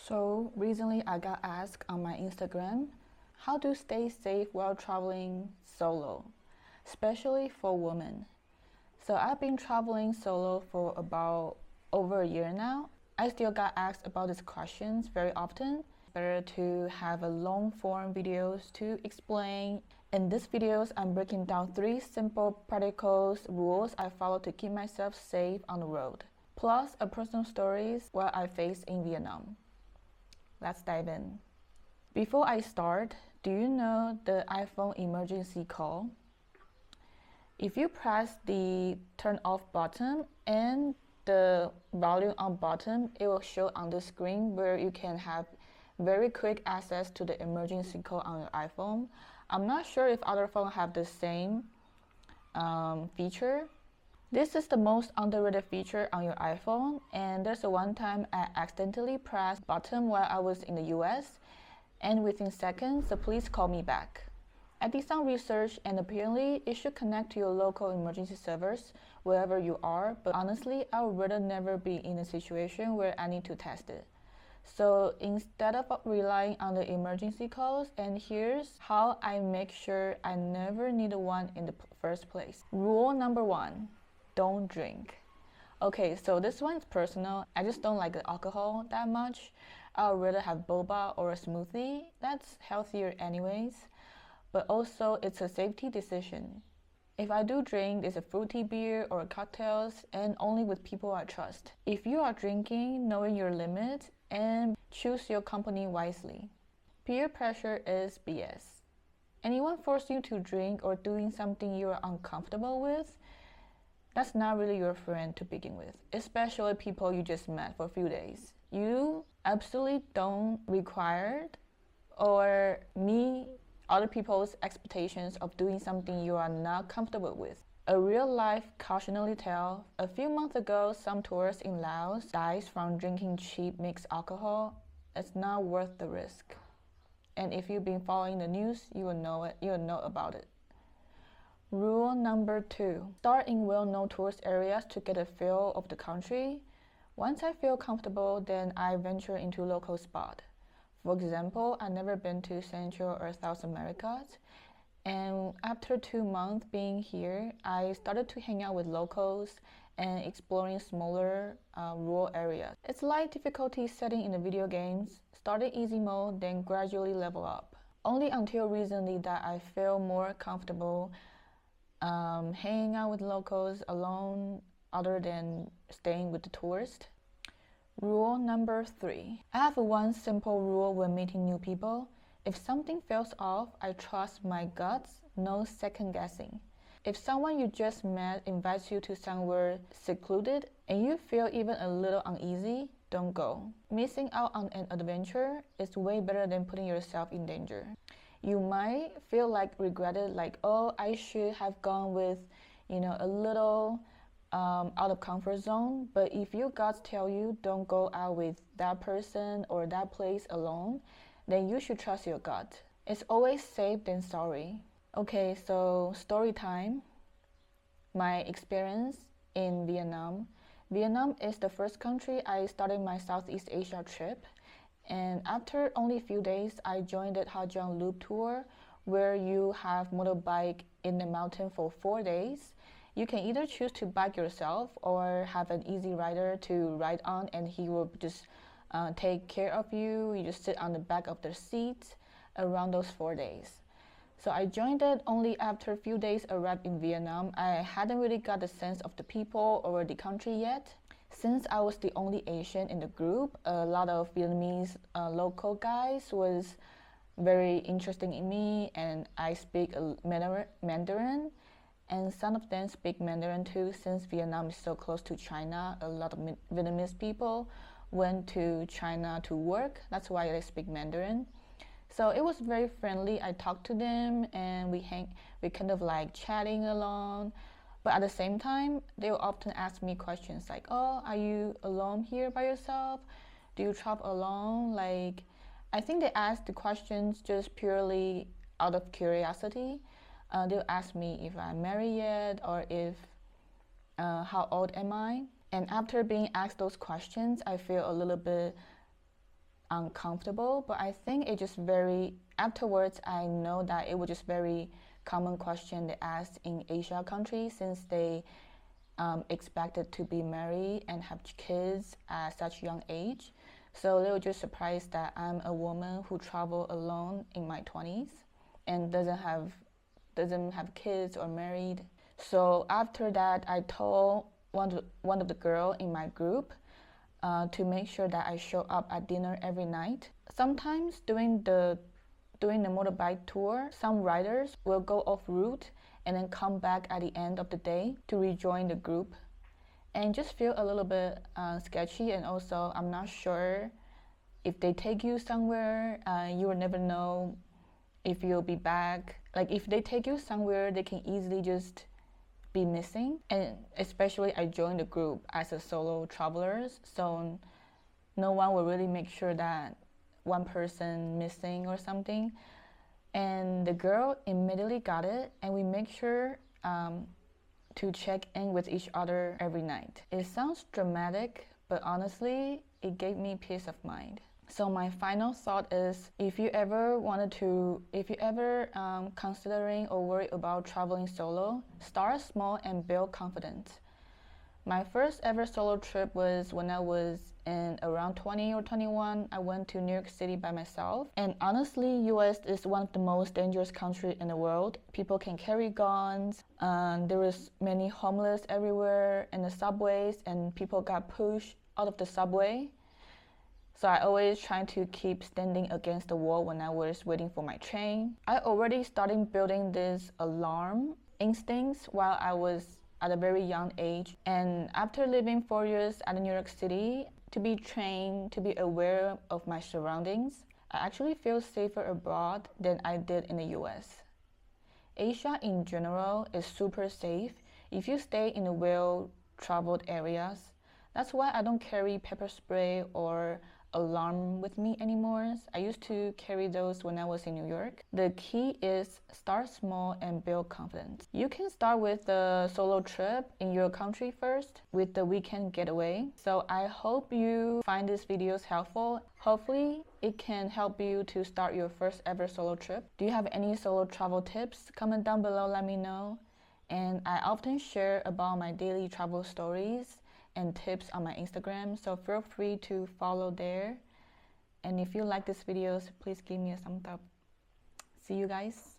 So recently I got asked on my Instagram how to stay safe while traveling solo, especially for women. So I've been traveling solo for about over a year now. I still got asked about these questions very often. Better to have a long form videos to explain. In these videos, I'm breaking down 3 simple practical rules I follow to keep myself safe on the road, plus a personal stories what I faced in Vietnam. Let's dive in. Before I start, do you know the iPhone emergency call? If you press the turn off button and the volume on button, it will show on the screen where you can have very quick access to the emergency call on your iPhone. I'm not sure if other phones have the same feature. This is the most underrated feature on your iPhone, and there's a one time I accidentally pressed button while I was in the US, and within seconds the police called me back. I did some research, and apparently it should connect to your local emergency servers wherever you are, but honestly I would rather never be in a situation where I need to test it. So instead of relying on the emergency calls, and here's how I make sure I never need one in the first place. Rule number 1. Don't drink. Okay, so this one is personal. I just don't like the alcohol that much. I would rather have boba or a smoothie. That's healthier anyways. But also it's a safety decision. If I do drink, it's a fruity beer or cocktails, and only with people I trust. If you are drinking, knowing your limit and choose your company wisely. Peer pressure is BS. Anyone forcing you to drink or doing something you are uncomfortable with, that's not really your friend to begin with, especially people you just met for a few days. You absolutely don't require or meet other people's expectations of doing something you are not comfortable with. A real life cautionary tale: a few months ago, some tourists in Laos died from drinking cheap mixed alcohol. It's not worth the risk. And if you've been following the news, you will know it. You will know about it. Rule number 2. Start in well-known tourist areas to get a feel of the country. Once I feel comfortable, then I venture into local spot. For example, I've never been to Central or South America, and after 2 months being here, I started to hang out with locals and exploring smaller rural areas. It's like difficulty setting in the video games. Started easy mode, then gradually level up. Only until recently that I feel more comfortable hanging out with locals alone other than staying with the tourist. Rule number 3. I have one simple rule when meeting new people. If something feels off, I trust my guts, no second guessing. If someone you just met invites you to somewhere secluded and you feel even a little uneasy, don't go. Missing out on an adventure is way better than putting yourself in danger. You might feel like regretted, like, oh, I should have gone with, a little out of comfort zone. But if your guts tell you don't go out with that person or that place alone, then you should trust your gut. It's always safe than sorry. Okay, so story time. My experience in Vietnam. Vietnam is the first country I started my Southeast Asia trip. And after only a few days, I joined the Ha Giang Loop tour, where you have motorbike in the mountain for 4 days. You can either choose to bike yourself or have an easy rider to ride on, and he will just take care of you. You just sit on the back of the seat around those 4 days. So I joined it only after a few days arrived in Vietnam. I hadn't really got the sense of the people or the country yet. Since I was the only Asian in the group, a lot of Vietnamese local guys was very interesting in me, and I speak Mandarin, and some of them speak Mandarin too. Since Vietnam is so close to China, a lot of Vietnamese people went to China to work. That's why they speak Mandarin. So it was very friendly. I talked to them, and we kind of like chatting along. But at the same time, they will often ask me questions like, oh, are you alone here by yourself? Do you travel alone? Like, I think they ask the questions just purely out of curiosity. They'll ask me if I'm married yet, or if how old am I? And after being asked those questions, I feel a little bit uncomfortable, but I think it just very, afterwards I know that it was just very common question they asked in Asia countries since they expected to be married and have kids at such young age. So they were just surprised that I'm a woman who travel alone in my 20s and doesn't have kids or married. So after that, I told one of the girl in my group to make sure that I show up at dinner every night. Sometimes during the motorbike tour, some riders will go off route and then come back at the end of the day to rejoin the group, and just feel a little bit sketchy. And also, I'm not sure if they take you somewhere, you will never know if you'll be back. Like if they take you somewhere, they can easily just be missing. And especially I joined the group as a solo traveler, so no one will really make sure that one person missing or something. And the girl immediately got it, and we make sure to check in with each other every night. It sounds dramatic, but honestly, it gave me peace of mind. So my final thought is, if you ever considering or worried about traveling solo, start small and build confidence. My first ever solo trip was when I was in around 20 or 21. I went to New York City by myself. And honestly, US is one of the most dangerous countries in the world. People can carry guns. There was many homeless everywhere in the subways, and people got pushed out of the subway. So I always try to keep standing against the wall when I was waiting for my train. I already started building this alarm instincts while I was at a very young age. And after living 4 years at New York City, to be trained, to be aware of my surroundings, I actually feel safer abroad than I did in the US. Asia in general is super safe if you stay in the well-traveled areas. That's why I don't carry pepper spray or alarm with me anymore. I used to carry those when I was in New York. The key is start small and build confidence. You can start with a solo trip in your country first with the weekend getaway. So I hope you find these videos helpful. Hopefully it can help you to start your first ever solo trip. Do you have any solo travel tips? Comment down below, let me know. And I often share about my daily travel stories and tips on my Instagram, so feel free to follow there. And if you like these videos, please give me a thumbs up. See you guys.